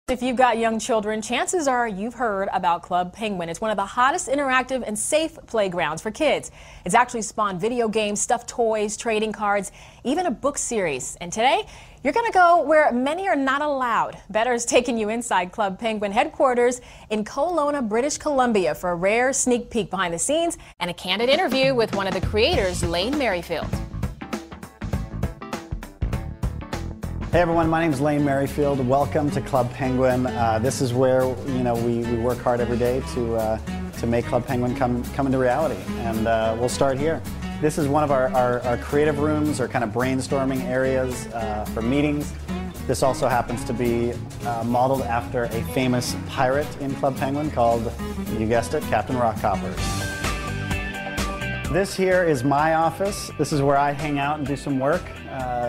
If you've got young children, chances are you've heard about Club Penguin. It's one of the hottest interactive and safe playgrounds for kids. It's actually spawned video games, stuffed toys, trading cards, even a book series. And today, you're going to go where many are not allowed. Better's taking you inside Club Penguin headquarters in Kelowna, British Columbia for a rare sneak peek behind the scenes and a candid interview with one of the creators, Lane Merrifield. Hey everyone, my name is Lane Merrifield. Welcome to Club Penguin. This is where we work hard every day to make Club Penguin come into reality, and we'll start here. This is one of our creative rooms, or kind of brainstorming areas for meetings. This also happens to be modeled after a famous pirate in Club Penguin called, you guessed it, Captain Rockhopper. This here is my office. This is where I hang out and do some work.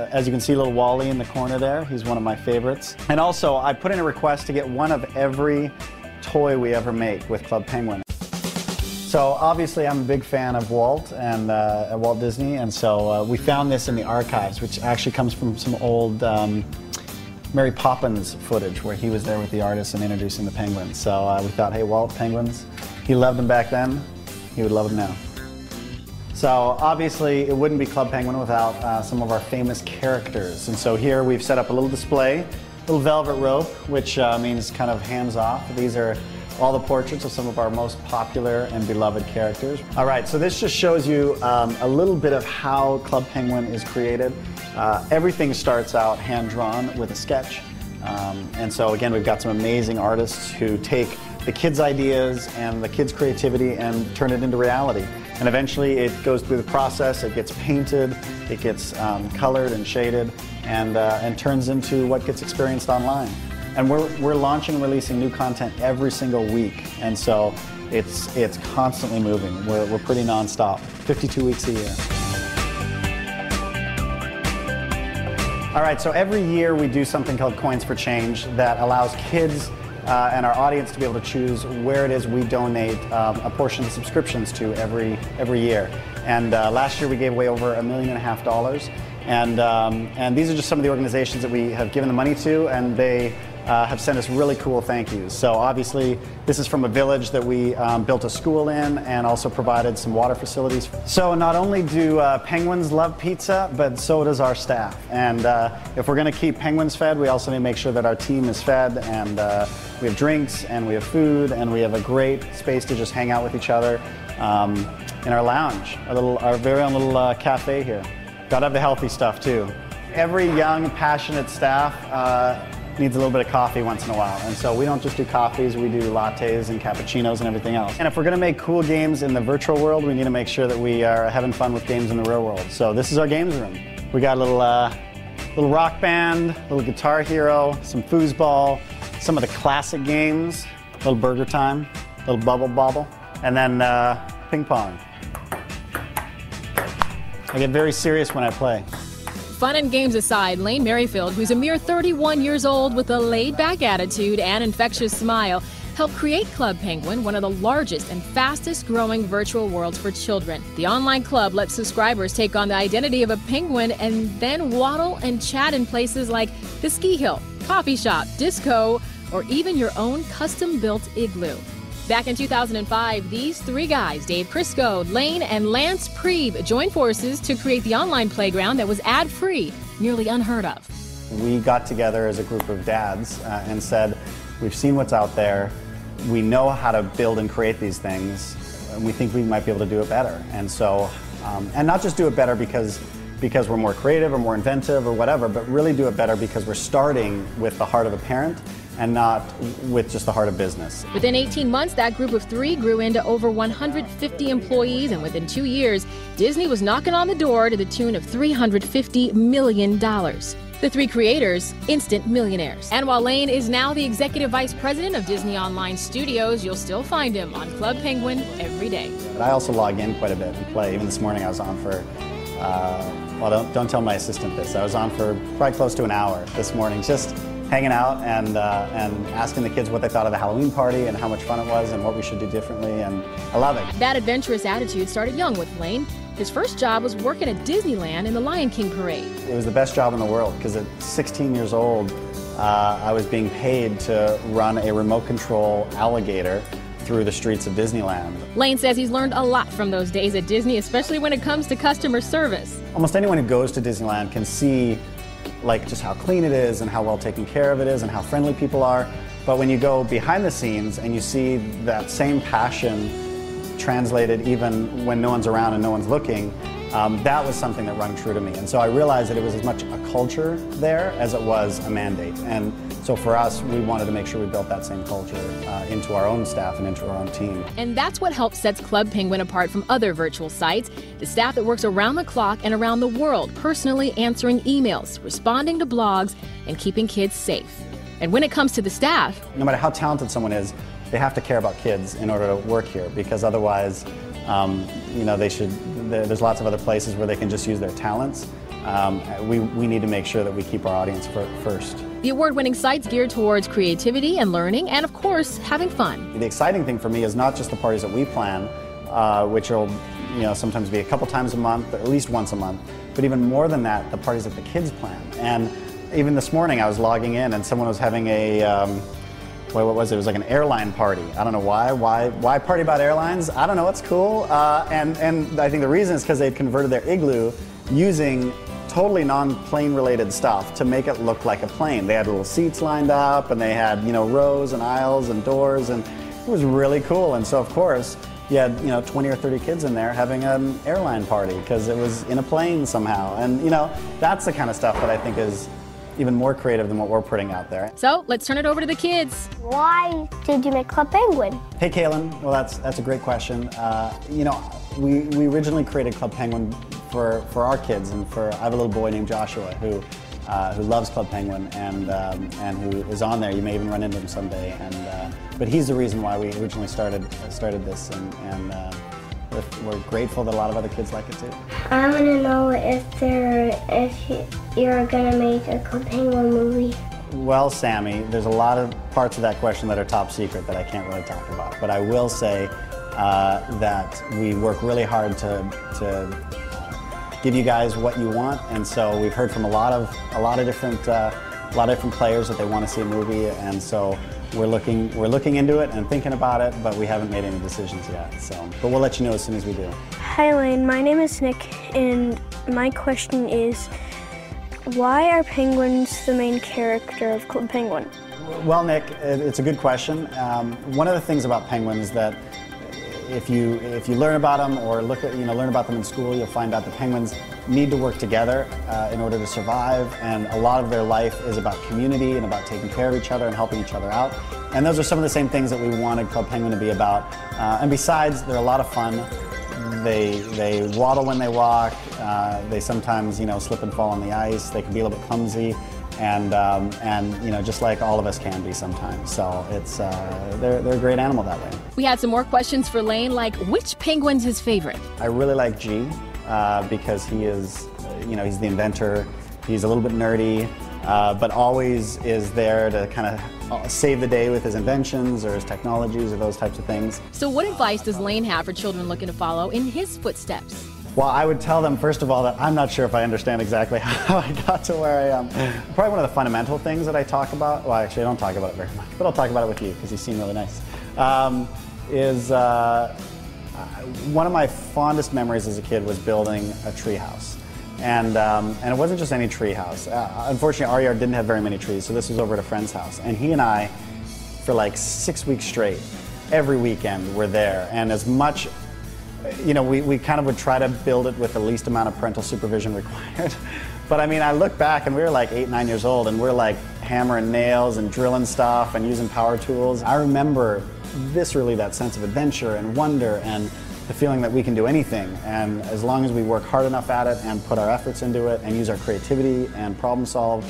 As you can see, little Wally in the corner there. He's one of my favorites. And also, I put in a request to get one of every toy we ever make with Club Penguin. So obviously, I'm a big fan of Walt and Walt Disney, and so we found this in the archives, which actually comes from some old Mary Poppins footage where he was there with the artists and introducing the penguins. So we thought, hey, Walt, penguins, he loved them back then, he would love them now. So obviously it wouldn't be Club Penguin without some of our famous characters. And so here we've set up a little display, a little velvet rope, which means kind of hands off. These are all the portraits of some of our most popular and beloved characters. All right, so this just shows you a little bit of how Club Penguin is created. Everything starts out hand-drawn with a sketch. And so again, we've got some amazing artists who take the kids' ideas and the kids' creativity and turn it into reality. And eventually it goes through the process, it gets painted, it gets colored and shaded, and turns into what gets experienced online. And we're launching and releasing new content every single week, and so it's constantly moving. We're pretty non-stop, 52 weeks a year. All right, so every year we do something called Coins for Change that allows kids and our audience to be able to choose where it is we donate a portion of the subscriptions to every year. And last year we gave away over $1.5 million. And these are just some of the organizations that we have given the money to, and they have sent us really cool thank yous. So obviously this is from a village that we built a school in and also provided some water facilities. So not only do penguins love pizza, but so does our staff. And if we're going to keep penguins fed, we also need to make sure that our team is fed, and we have drinks and we have food and we have a great space to just hang out with each other in our lounge, our very own little cafe here. Gotta have the healthy stuff too. Every young, passionate staff needs a little bit of coffee once in a while. And so we don't just do coffees, we do lattes and cappuccinos and everything else. And if we're gonna make cool games in the virtual world, we need to make sure that we are having fun with games in the real world. So this is our games room. We got a little rock band, a little Guitar Hero, some foosball, some of the classic games, a little Burger Time, a little Bubble Bobble, and then ping pong. I get very serious when I play. Fun and games aside, Lane Merrifield, who's a mere 31 years old with a laid-back attitude and infectious smile, helped create Club Penguin, one of the largest and fastest-growing virtual worlds for children. The online club lets subscribers take on the identity of a penguin and then waddle and chat in places like the ski hill, coffee shop, disco, or even your own custom-built igloo. Back in 2005, these three guys, Dave Crisco, Lane, and Lance Preeb, joined forces to create the online playground that was ad-free, nearly unheard of. We got together as a group of dads and said, we've seen what's out there, we know how to build and create these things, and we think we might be able to do it better. And so, and not just do it better because we're more creative or more inventive or whatever, but really do it better because we're starting with the heart of a parent and not with just the heart of business. Within 18 months, that group of three grew into over 150 employees, and within 2 years, Disney was knocking on the door to the tune of $350 million. The three creators, instant millionaires. And while Lane is now the executive vice president of Disney Online Studios, you'll still find him on Club Penguin every day. But I also log in quite a bit and play. Even this morning I was on for, well, don't tell my assistant this. I was on for probably close to an hour this morning, just hanging out and asking the kids what they thought of the Halloween party and how much fun it was and what we should do differently, and I love it. That adventurous attitude started young with Lane. His first job was working at Disneyland in the Lion King parade. It was the best job in the world because at 16 years old, I was being paid to run a remote control alligator through the streets of Disneyland. Lane says he's learned a lot from those days at Disney, especially when it comes to customer service. Almost anyone who goes to Disneyland can see just how clean it is and how well taken care of it is and how friendly people are. But when you go behind the scenes and you see that same passion translated even when no one's around and no one's looking, that was something that rang true to me. And so I realized that it was as much a culture there as it was a mandate. And so for us, we wanted to make sure we built that same culture into our own staff and into our own team. And that's what helps sets Club Penguin apart from other virtual sites. The staff that works around the clock and around the world, personally answering emails, responding to blogs, and keeping kids safe. And when it comes to the staff, no matter how talented someone is, they have to care about kids in order to work here, because otherwise, there's lots of other places where they can just use their talents. We need to make sure that we keep our audience first. The award-winning site's geared towards creativity and learning, and of course, having fun. The exciting thing for me is not just the parties that we plan, which will sometimes be a couple times a month, or at least once a month, but even more than that, the parties that the kids plan. And even this morning I was logging in and someone was having a, what was it? It was like an airline party. I don't know why. Why party about airlines? I don't know, it's cool. And I think the reason is because they'd converted their igloo using totally non-plane related stuff to make it look like a plane. They had little seats lined up and they had, rows and aisles and doors, and it was really cool. And so of course, you had 20 or 30 kids in there having an airline party because it was in a plane somehow. And that's the kind of stuff that I think is even more creative than what we're putting out there. So let's turn it over to the kids. Why did you make Club Penguin? Hey Kaylin, well that's a great question. We originally created Club Penguin for our kids, and I have a little boy named Joshua who loves Club Penguin and who is on there. You may even run into him someday. But he's the reason why we originally started this, and we're grateful that a lot of other kids like it too. I want to know if you're gonna make a Club Penguin movie. Well, Sammy, there's a lot of parts of that question that are top secret that I can't really talk about. But I will say that we work really hard to give you guys what you want, and so we've heard from a lot of different players that they want to see a movie, and so we're looking into it and thinking about it, but we haven't made any decisions yet. But we'll let you know as soon as we do. Hi Lane, my name is Nick, and my question is, why are penguins the main character of Club Penguin? Well, Nick, it's a good question. One of the things about penguins is that if you learn about them or learn about them in school, you'll find out that penguins need to work together in order to survive, and a lot of their life is about community and about taking care of each other and helping each other out. And those are some of the same things that we wanted Club Penguin to be about. And besides, they're a lot of fun. They waddle when they walk. They sometimes slip and fall on the ice. They can be a little bit clumsy. And just like all of us can be sometimes. So they're a great animal that way. We had some more questions for Lane, like which penguin's his favorite? I really like G because he is, he's the inventor. He's a little bit nerdy, but always is there to kind of save the day with his inventions or his technologies or those types of things. So what advice does Lane have for children looking to follow in his footsteps? Well, I would tell them, first of all, that I'm not sure if I understand exactly how I got to where I am. Probably one of the fundamental things that I talk about, well, actually I don't talk about it very much, but I'll talk about it with you because you seem really nice, is one of my fondest memories as a kid was building a tree house. And it wasn't just any tree house. Unfortunately, our yard didn't have very many trees, so this was over at a friend's house. And he and I, for like 6 weeks straight, every weekend were there. And as much, we kind of would try to build it with the least amount of parental supervision required. But I mean, I look back and we were like 8, 9 years old, and we're like hammering nails and drilling stuff and using power tools. I remember viscerally that sense of adventure and wonder and the feeling that we can do anything, and as long as we work hard enough at it and put our efforts into it and use our creativity and problem solve,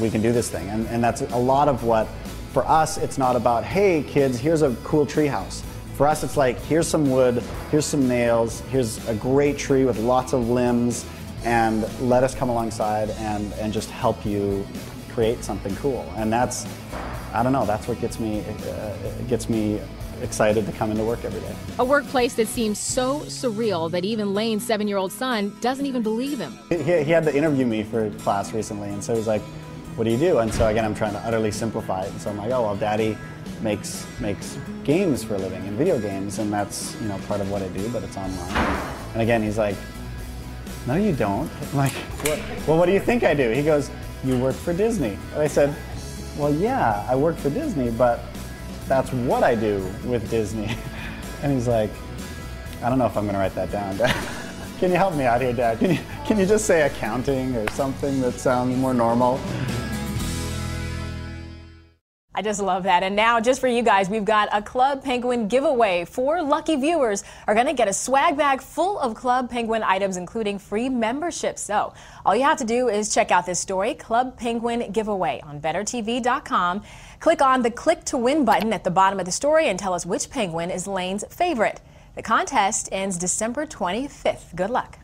we can do this thing. And that's a lot of what, for us, it's not about, hey kids, here's a cool tree house. For us, it's like, here's some wood, here's some nails, here's a great tree with lots of limbs, and let us come alongside and just help you create something cool. And that's, I don't know, that's what gets me excited to come into work every day. A workplace that seems so surreal that even Lane's 7-year-old son doesn't even believe him. He had to interview me for class recently, and so he's like, what do you do? And so again, I'm trying to utterly simplify it. And so I'm like, oh, well, Daddy makes games for a living and video games, and that's, you know, part of what I do, but it's online. And again, he's like, no, you don't. I'm like, well, what do you think I do? He goes, you work for Disney. And I said, well, yeah, I work for Disney, but that's what I do with Disney. And he's like, I don't know if I'm going to write that down, Dad. Can you help me out here, Dad? Can you just say accounting or something that sounds more normal? I just love that. And now, just for you guys, we've got a Club Penguin giveaway. 4 lucky viewers are going to get a swag bag full of Club Penguin items, including free memberships. So all you have to do is check out this story, Club Penguin giveaway, on bettertv.com. Click on the Click to Win button at the bottom of the story and tell us which penguin is Lane's favorite. The contest ends December 25th. Good luck.